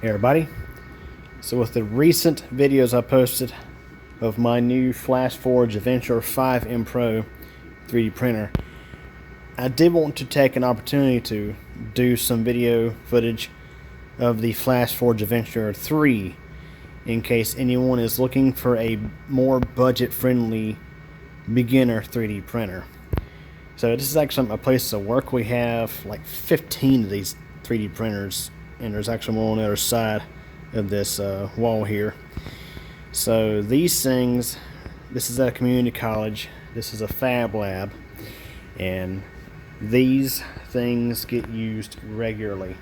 Hey everybody, so with the recent videos I posted of my new Flashforge Adventurer 5M Pro 3D printer, I did want to take an opportunity to do some video footage of the Flashforge Adventurer 3 in case anyone is looking for a more budget-friendly beginner 3D printer. So this is actually a place of work. We have like 15 of these 3D printers, and there's actually one on the other side of this wall here. So these things, this is at a community college, this is a fab lab, and these things get used regularly.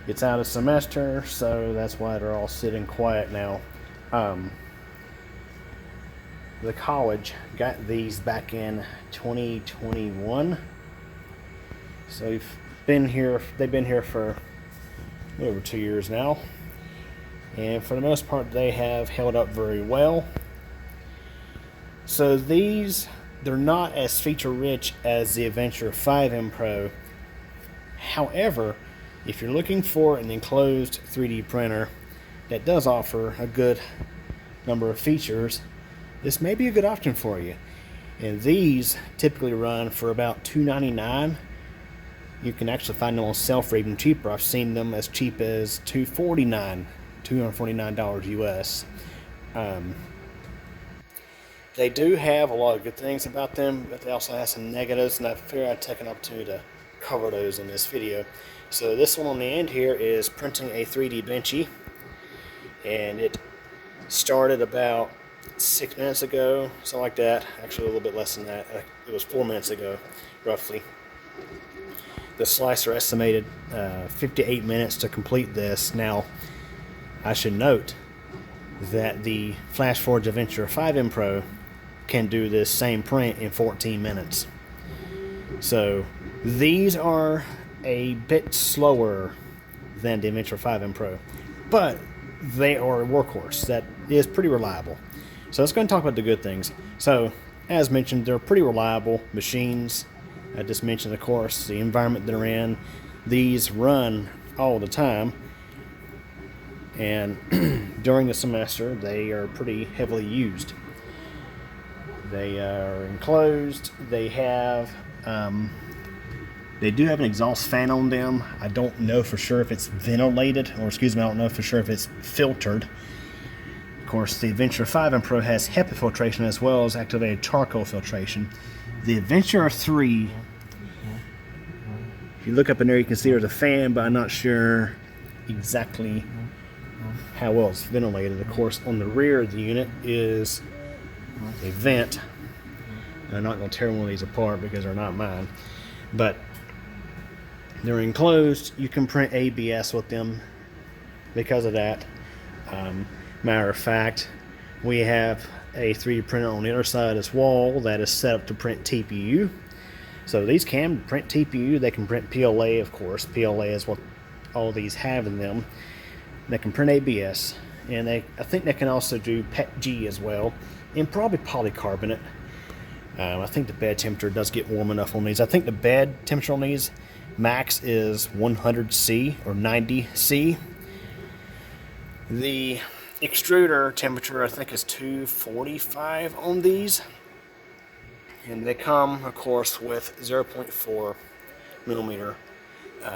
It's out of semester, so that's why they're all sitting quiet now. The college got these back in 2021, so they've been here for over 2 years now, and for the most part they have held up very well. So these, they're not as feature rich as the Adventurer 5M Pro. However, if you're looking for an enclosed 3D printer that does offer a good number of features, this may be a good option for you. And these typically run for about $299. You can actually find them on sale for even cheaper. I've seen them as cheap as $249 US. They do have a lot of good things about them, but they also have some negatives, and I figured I'd take an opportunity to cover those in this video. So this one on the end here is printing a 3D Benchy, and it started about 6 minutes ago, something like that. Actually a little bit less than that. It was 4 minutes ago, roughly. The slicer estimated 58 minutes to complete this. Now, I should note that the Flashforge Adventurer 5M Pro can do this same print in 14 minutes. So these are a bit slower than the Adventurer 5M Pro, but they are a workhorse that is pretty reliable. So let's go and talk about the good things. So, as mentioned, they're pretty reliable machines. I just mentioned, of course, the environment they're in. These run all the time, and during the semester, they are pretty heavily used. They are enclosed. They do have an exhaust fan on them. I don't know for sure if it's ventilated, or excuse me, I don't know for sure if it's filtered. Of course, the Adventurer 5M Pro has HEPA filtration as well as activated charcoal filtration. The Adventurer 3, if you look up in there, you can see there's a fan, but I'm not sure exactly how well it's ventilated. Of course, on the rear of the unit is a vent. I'm not going to tear one of these apart because they're not mine, but they're enclosed. You can print ABS with them because of that. Matter of fact, we have a 3D printer on the other side of this wall that is set up to print TPU. So these can print TPU. They can print PLA, of course. PLA is what all these have in them. They can print ABS, and I think they can also do PETG as well, and probably polycarbonate. I think the bed temperature does get warm enough on these. I think the bed temperature on these max is 100°C or 90°C. The extruder temperature, I think, is 245 on these, and they come, of course, with 0.4 millimeter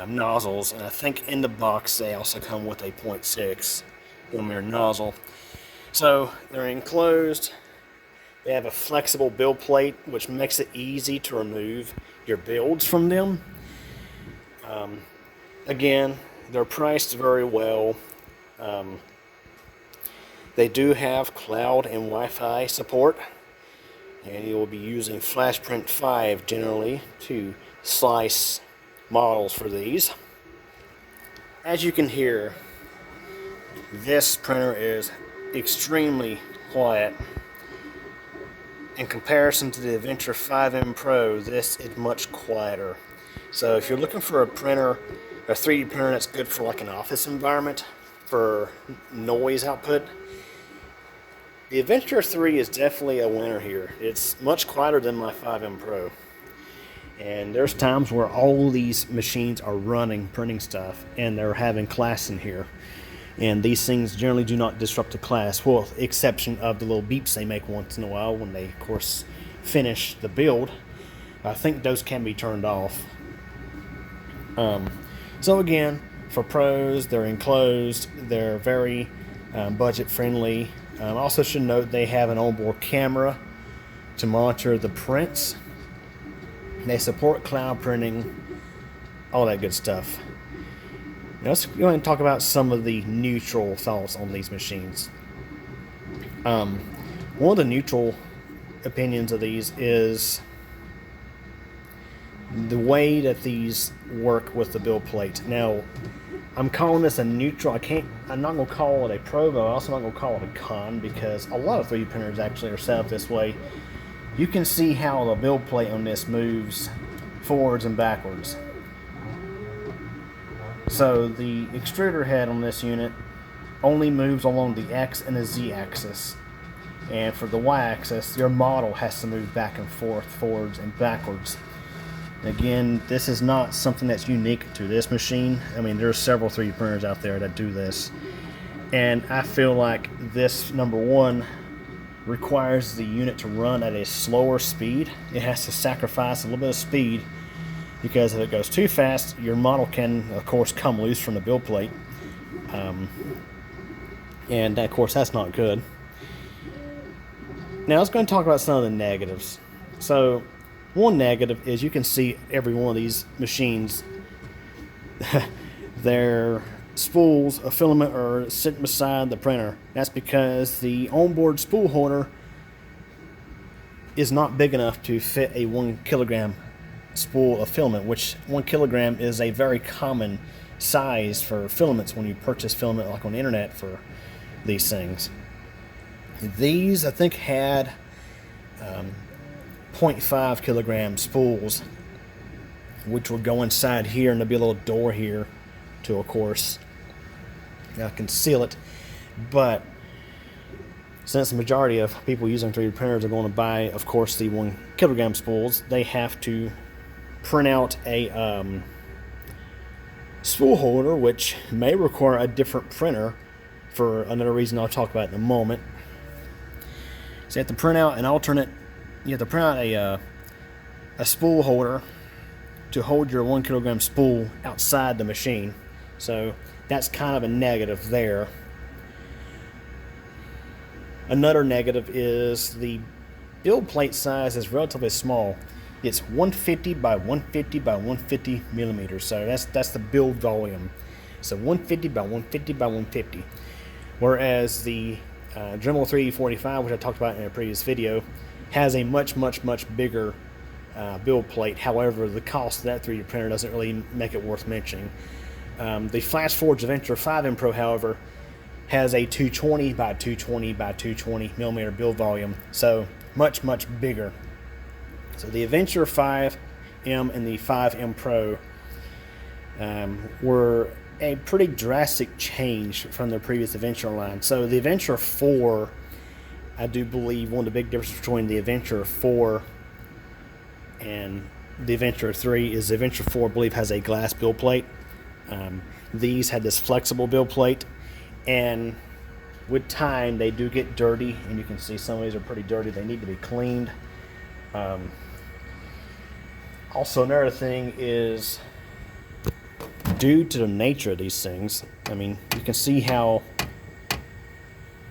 nozzles, and I think in the box they also come with a 0.6 millimeter nozzle. So they're enclosed. They have a flexible build plate, which makes it easy to remove your builds from them. Again, they're priced very well. They do have cloud and Wi-Fi support, and you will be using FlashPrint 5 generally to slice models for these. As you can hear, this printer is extremely quiet. In comparison to the Adventurer 5M Pro, this is much quieter. So if you're looking for a printer, a 3D printer that's good for like an office environment for noise output, the Adventurer 3 is definitely a winner here. It's much quieter than my 5M Pro. And there's times where all these machines are running, printing stuff, and they're having class in here. And these things generally do not disrupt the class, well, exception of the little beeps they make once in a while when they, of course, finish the build. I think those can be turned off. So again, for pros, they're enclosed, they're very budget friendly. Also should note they have an onboard camera to monitor the prints. They support cloud printing, all that good stuff. Now let's go ahead and talk about some of the neutral thoughts on these machines. One of the neutral opinions of these is the way that these work with the build plate. Now, I'm calling this a neutral. I'm not going to call it a pro, but I'm also not going to call it a con, because a lot of 3D printers actually are set up this way. You can see how the build plate on this moves forwards and backwards. So the extruder head on this unit only moves along the X and the Z axis. And for the Y axis, your model has to move back and forth, forwards and backwards. Again, this is not something that's unique to this machine. I mean, there are several 3D printers out there that do this. And I feel like this, number one, requires the unit to run at a slower speed. It has to sacrifice a little bit of speed, because if it goes too fast, your model can, of course, come loose from the build plate. And, of course, that's not good. Now, let's go and talk about some of the negatives. So, one negative is you can see every one of these machines, their spools of filament are sitting beside the printer. That's because the onboard spool holder is not big enough to fit a 1 kilogram spool of filament, which 1 kilogram is a very common size for filaments when you purchase filament like on the internet for these things. These, I think, had 0.5 kilogram spools, which will go inside here, and there'll be a little door here to, of course, conceal it. But since the majority of people using 3D printers are going to buy, of course, the 1 kilogram spools, they have to print out a spool holder, which may require a different printer for another reason I'll talk about in a moment. So you have to print out an alternate. You have to print out a spool holder to hold your 1 kilogram spool outside the machine. So that's kind of a negative there. Another negative is the build plate size is relatively small. It's 150 by 150 by 150 millimeters. So that's the build volume. So 150 by 150 by 150. Whereas the Dremel 3D45, which I talked about in a previous video, has a much bigger build plate. However, the cost of that 3D printer doesn't really make it worth mentioning. The Flashforge Adventurer 5M Pro, however, has a 220 by 220 by 220 millimeter build volume, so much bigger. So the Adventurer 5M and the 5M Pro were a pretty drastic change from the previous Adventurer line. So the Adventurer 4, I do believe one of the big differences between the Adventurer 4 and the Adventurer 3 is the Adventurer 4, I believe, has a glass build plate. These had this flexible build plate, and with time they do get dirty, and you can see some of these are pretty dirty. They need to be cleaned. Also, another thing is, due to the nature of these things, I mean, you can see how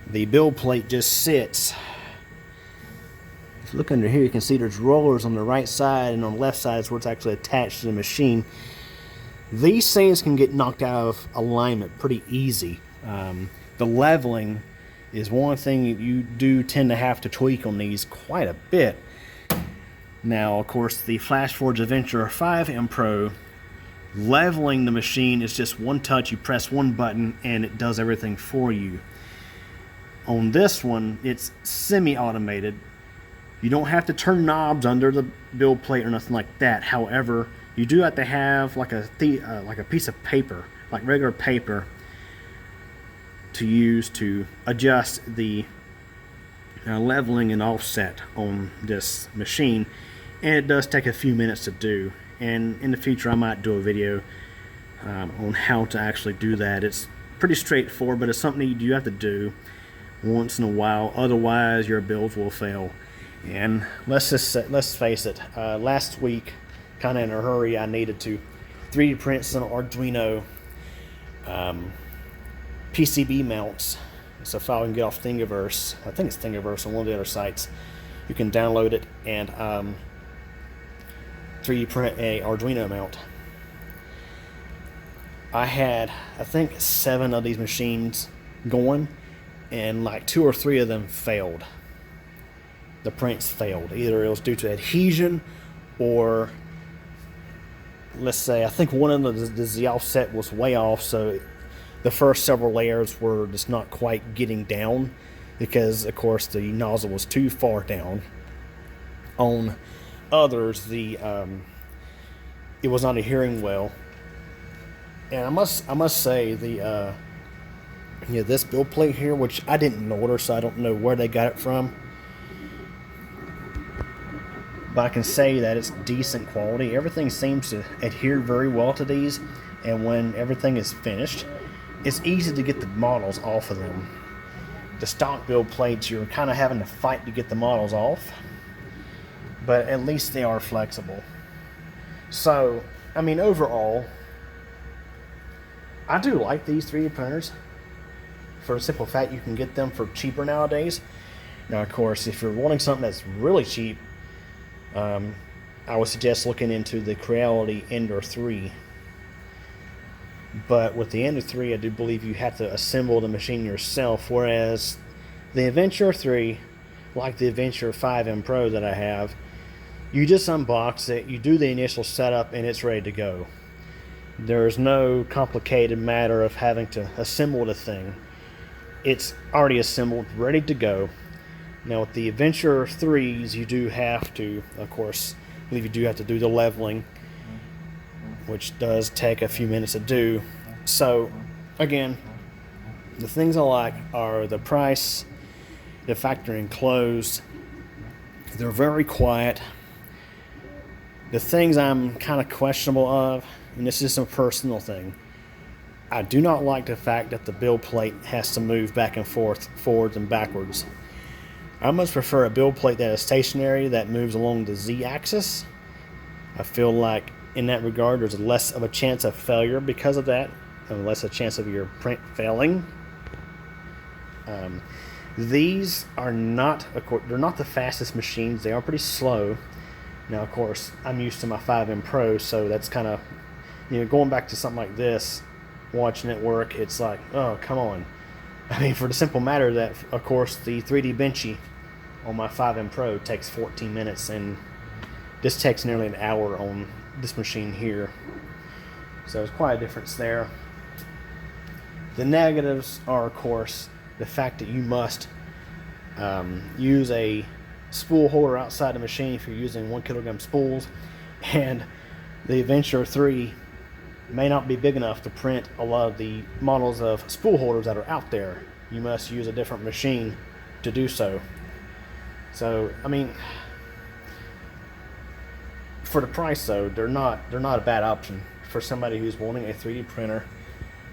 the build plate just sits. If you look under here, you can see there's rollers on the right side, and on the left side is where it's actually attached to the machine. These things can get knocked out of alignment pretty easy. The leveling is one thing you do tend to have to tweak on these quite a bit. Now, of course, the Flashforge Adventurer 5M Pro, leveling the machine is just one touch. You press one button and it does everything for you. On this one, it's semi-automated. You don't have to turn knobs under the build plate or nothing like that. However, you do have to have like a piece of paper, like regular paper, to use to adjust the leveling and offset on this machine. and it does take a few minutes to do. And in the future I might do a video on how to actually do that. It's pretty straightforward, but it's something you do have to do once in a while, otherwise your builds will fail. And let's face it, last week, kind of in a hurry, I needed to 3D print some Arduino PCB mounts. It's a file you can get off Thingiverse. I think it's Thingiverse on one of the other sites. You can download it and 3D print a Arduino mount. I had, I think, 7 of these machines going, and like 2 or 3 of them failed. The prints failed. Either it was due to adhesion, or let's say, I think one of them, the offset was way off, so the first several layers were just not quite getting down, because of course the nozzle was too far down. On others, it was not adhering well. And I must say, this build plate here, which I didn't order, so I don't know where they got it from, but I can say that it's decent quality. Everything seems to adhere very well to these, and when everything is finished, it's easy to get the models off of them. The stock build plates, you're kind of having to fight to get the models off, but at least they are flexible. So, I mean, overall, I do like these 3D printers for the simple fact you can get them for cheaper nowadays. Now, of course, if you're wanting something that's really cheap, I would suggest looking into the Creality Ender 3. But with the Ender 3, I do believe you have to assemble the machine yourself, whereas the Adventurer 3, like the Adventurer 5M Pro that I have, you just unbox it, you do the initial setup, and it's ready to go. There's no complicated matter of having to assemble the thing. It's already assembled, ready to go. Now with the Adventurer 3s, you do have to, of course, I believe you do have to do the leveling, which does take a few minutes to do. So, again, the things I like are the price, the fact they're enclosed, they're very quiet. The things I'm kind of questionable of, and this is a personal thing, I do not like the fact that the build plate has to move back and forth, forwards and backwards. I much prefer a build plate that is stationary, that moves along the Z-axis. I feel like in that regard there's less of a chance of failure because of that, and less a chance of your print failing. These are not, they're not the fastest machines. They are pretty slow. Now, of course, I'm used to my 5M Pro, so that's kind of, going back to something like this, watching it work, it's like, oh, come on. I mean, for the simple matter that, of course, the 3D Benchy on my 5M Pro takes 14 minutes, and this takes nearly an hour on this machine here. So there's quite a difference there. The negatives are, of course, the fact that you must use a spool holder outside the machine if you're using 1 kilogram spools, and the Adventurer 3 may not be big enough to print a lot of the models of spool holders that are out there. You must use a different machine to do so. So, I mean, for the price though, they're not a bad option for somebody who's wanting a 3D printer,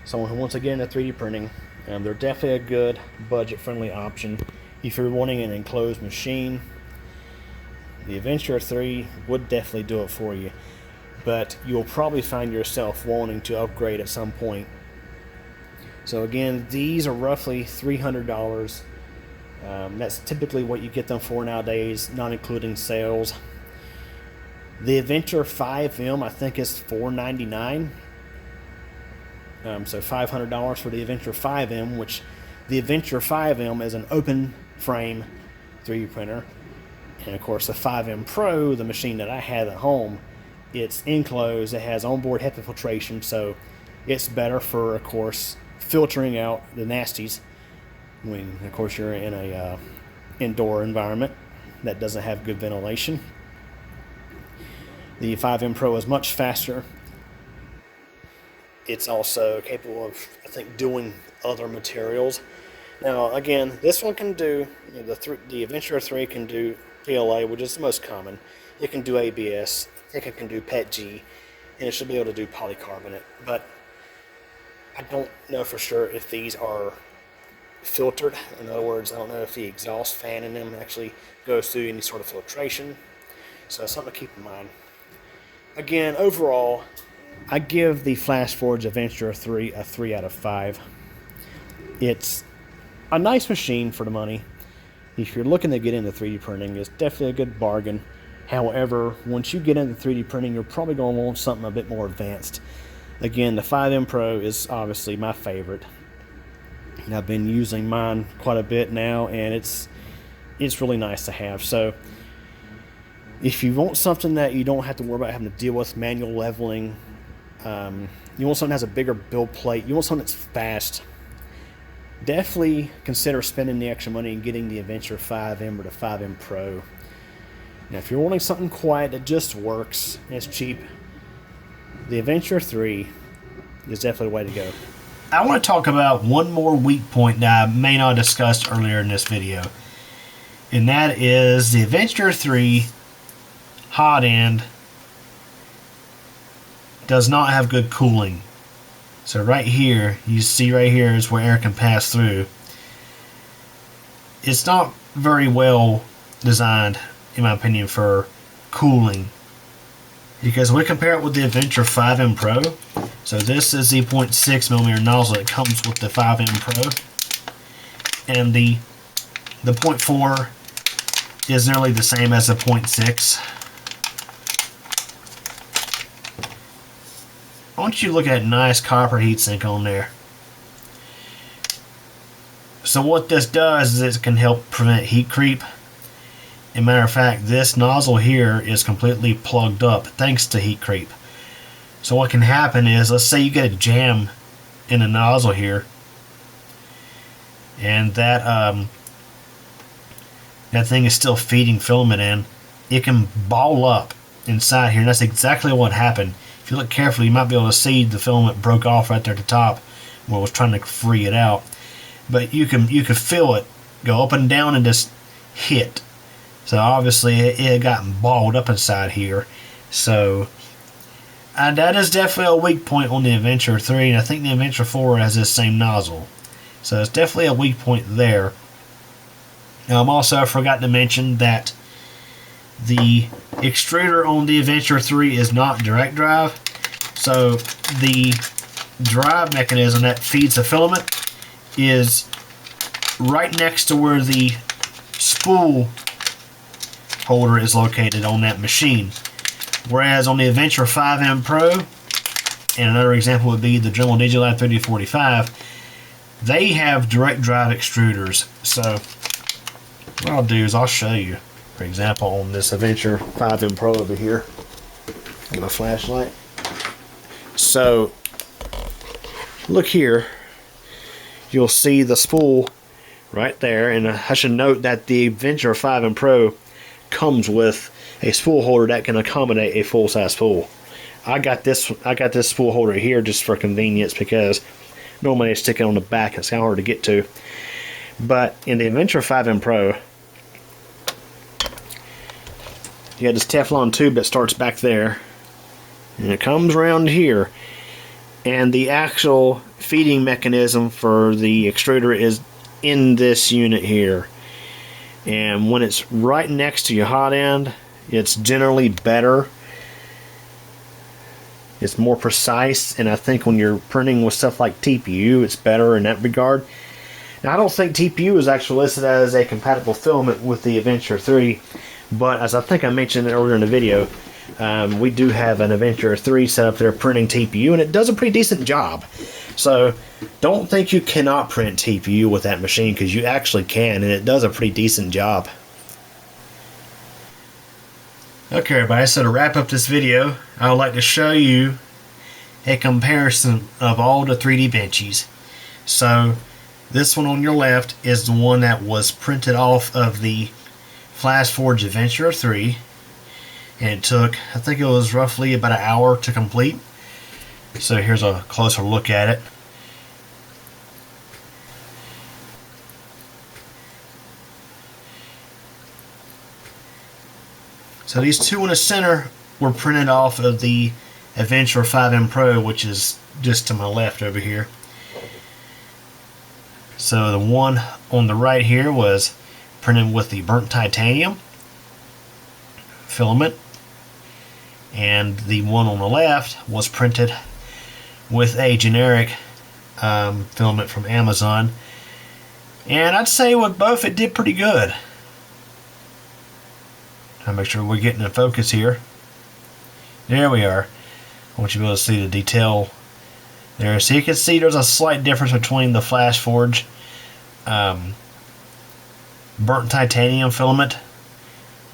someone who wants to get into 3D printing. They're definitely a good budget-friendly option. If you're wanting an enclosed machine, the Adventurer 3 would definitely do it for you. But you'll probably find yourself wanting to upgrade at some point. So again, these are roughly $300. That's typically what you get them for nowadays, not including sales. The Adventurer 5M, I think, is $499. So $500 for the Adventurer 5M, which the Adventurer 5M is an open frame 3D printer. And of course the 5M Pro, the machine that I have at home, it's enclosed, it has onboard HEPA filtration, so it's better for, of course, filtering out the nasties when, of course, you're in a indoor environment that doesn't have good ventilation. The 5M Pro is much faster. It's also capable of, I think, doing other materials. Now, again, this one can do, the Adventurer 3 can do PLA, which is the most common. it can do ABS, I think it can do PETG, and it should be able to do polycarbonate. But I don't know for sure if these are filtered. In other words, I don't know if the exhaust fan in them actually goes through any sort of filtration. So it's something to keep in mind. Again, overall, I give the Flashforge Adventurer 3 a 3 out of 5. It's a nice machine for the money. If you're looking to get into 3D printing, it's definitely a good bargain. However, once you get into 3D printing, you're probably going to want something a bit more advanced. Again, the 5M Pro is obviously my favorite. And I've been using mine quite a bit now, and it's really nice to have. So if you want something that you don't have to worry about having to deal with manual leveling, you want something that has a bigger build plate, you want something that's fast, definitely consider spending the extra money and getting the Adventurer 5M or the 5M Pro. Now, if you're wanting something quiet that just works and it's cheap, the Adventurer 3 is definitely the way to go. I want to talk about one more weak point that I may not have discussed earlier in this video, and that is the Adventurer 3 hot end does not have good cooling. So right here, you see right here is where air can pass through. It's not very well designed, in my opinion, for cooling. Because we compare it with the Adventurer 5M Pro. So this is the 0.6mm nozzle that comes with the 5M Pro. And the 0.4 is nearly the same as the 0.6. I want you to look at that nice copper heatsink on there. So what this does is it can help prevent heat creep. As a matter of fact, this nozzle here is completely plugged up thanks to heat creep. So what can happen is, let's say you get a jam in the nozzle here, and that thing is still feeding filament in, it can ball up inside here, and that's exactly what happened. If you look carefully, you might be able to see the filament broke off right there at the top where it was trying to free it out. But you can feel it go up and down and just hit. So obviously it had gotten balled up inside here. So that is definitely a weak point on the Adventurer 3, and I think the Adventurer 4 has this same nozzle. So it's definitely a weak point there. Also, I forgot to mention that the extruder on the Adventurer 3 is not direct drive. So the drive mechanism that feeds the filament is right next to where the spool holder is located on that machine. Whereas on the Adventurer 5M Pro, and another example would be the Dremel Digilab 3045, they have direct drive extruders. So what I'll do is I'll show you, for example, on this Adventurer 5M Pro over here. Get my flashlight. So look here, you'll see the spool right there, and I should note that the Adventurer 5M Pro comes with a spool holder that can accommodate a full-size spool. I got this spool holder here just for convenience, because normally I stick it on the back. It's kind of hard to get to. But in the Adventurer 5M Pro, you got this Teflon tube that starts back there, and it comes around here, and the actual feeding mechanism for the extruder is in this unit here. And when it's right next to your hot end, it's generally better. It's more precise, and I think when you're printing with stuff like TPU, it's better in that regard. Now, I don't think TPU is actually listed as a compatible filament with the Adventurer 3, but as I think I mentioned earlier in the video, we do have an Adventurer 3 set up there printing TPU, and it does a pretty decent job. So don't think you cannot print TPU with that machine, because you actually can, and it does a pretty decent job. Okay, everybody, so to wrap up this video, I would like to show you a comparison of all the 3D benchies. So this one on your left is the one that was printed off of the Flashforge Adventurer 3, and it took, I think it was roughly about an hour to complete. So here's a closer look at it. So these two in the center were printed off of the Adventurer 5M Pro, which is just to my left over here. So the one on the right here was printed with the burnt titanium filament, and the one on the left was printed with a generic filament from Amazon. And I'd say with both it did pretty good. Trying to make sure we're getting in focus here. There we are. I want you to be able to see the detail there. So you can see there's a slight difference between the Flashforge burnt titanium filament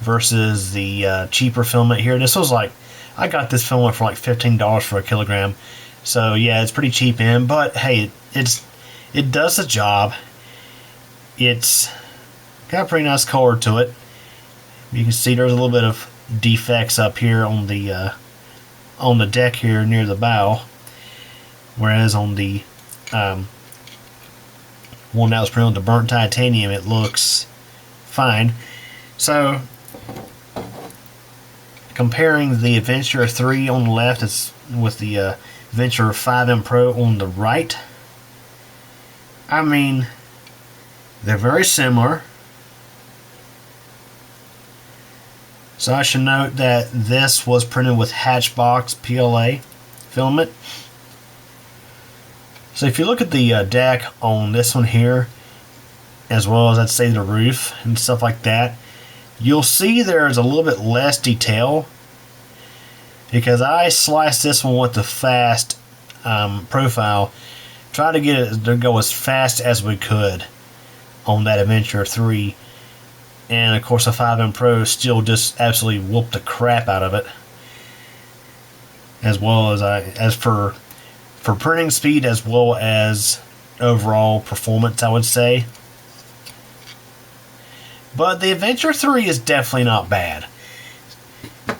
versus the cheaper filament here. This was like, I got this filament for like $15 for a kilogram. So yeah, it's pretty cheap in, but hey, it does the job. It's got a pretty nice color to it. You can see there's a little bit of defects up here on the deck here near the bow, whereas on the one that was printed with the burnt titanium, it looks fine. So comparing the Adventurer 3 on the left is with the Adventurer 5M Pro on the right, I mean, they're very similar. So I should note that this was printed with Hatchbox PLA filament. So if you look at the deck on this one here, as well as I'd say the roof and stuff like that, you'll see there's a little bit less detail, because I sliced this one with the fast profile, try to get it to go as fast as we could on that Adventurer 3, and of course the 5M Pro still just absolutely whooped the crap out of it. As well as for printing speed, as well as overall performance, I would say. But the Adventurer 3 is definitely not bad.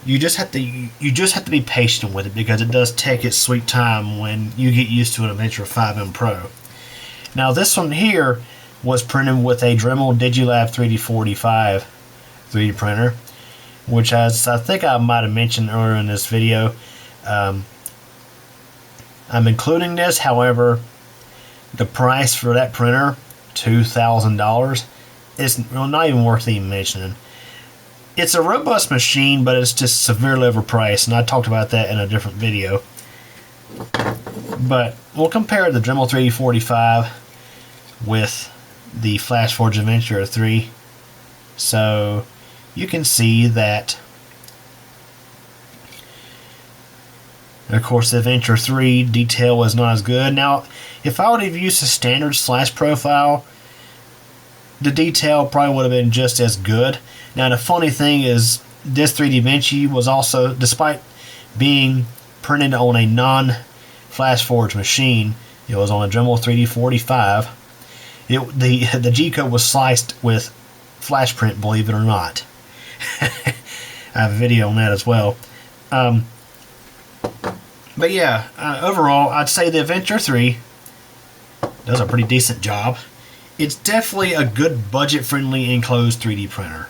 You just have to be patient with it, because it does take its sweet time when you get used to an Adventurer 5M Pro. Now this one here was printed with a Dremel Digilab 3D45 3D printer, which I think I might have mentioned earlier in this video. I'm including this, however, the price for that printer, $2,000, is not even worth even mentioning. It's a robust machine, but it's just severely overpriced, and I talked about that in a different video. But we'll compare the Dremel 3D45 with the Flashforge Adventurer 3, so you can see that, of course, the Adventurer 3 detail was not as good. Now, if I would have used a standard slash profile, the detail probably would have been just as good. Now, the funny thing is, this 3D Benchy was also, despite being printed on a non-Flashforge machine, it was on a Dremel 3D45. The G-code was sliced with flash print, believe it or not. I have a video on that as well. But yeah, overall, I'd say the Adventurer 3 does a pretty decent job. It's definitely a good budget-friendly enclosed 3D printer.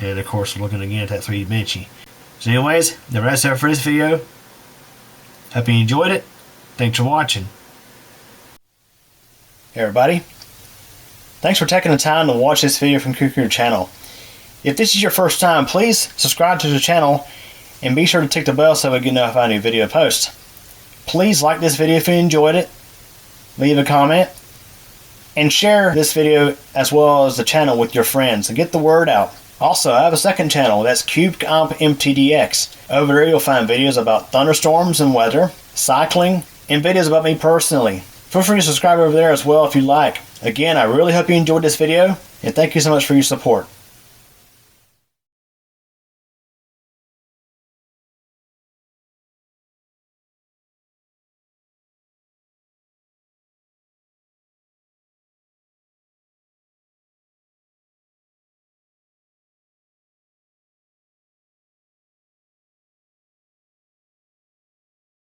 And of course, we're looking again at that 3D Benchy. So anyways, that's it for this video. Hope you enjoyed it. Thanks for watching. Hey everybody. Thanks for taking the time to watch this video from Cuckoo Channel. If this is your first time, please subscribe to the channel and be sure to tick the bell so we get notified of new video posts. Please like this video if you enjoyed it, leave a comment, and share this video as well as the channel with your friends and get the word out. Also, I have a second channel, that's CubeComp MTDX. Over there you'll find videos about thunderstorms and weather, cycling, and videos about me personally. Feel free to subscribe over there as well if you like. Again, I really hope you enjoyed this video, and thank you so much for your support.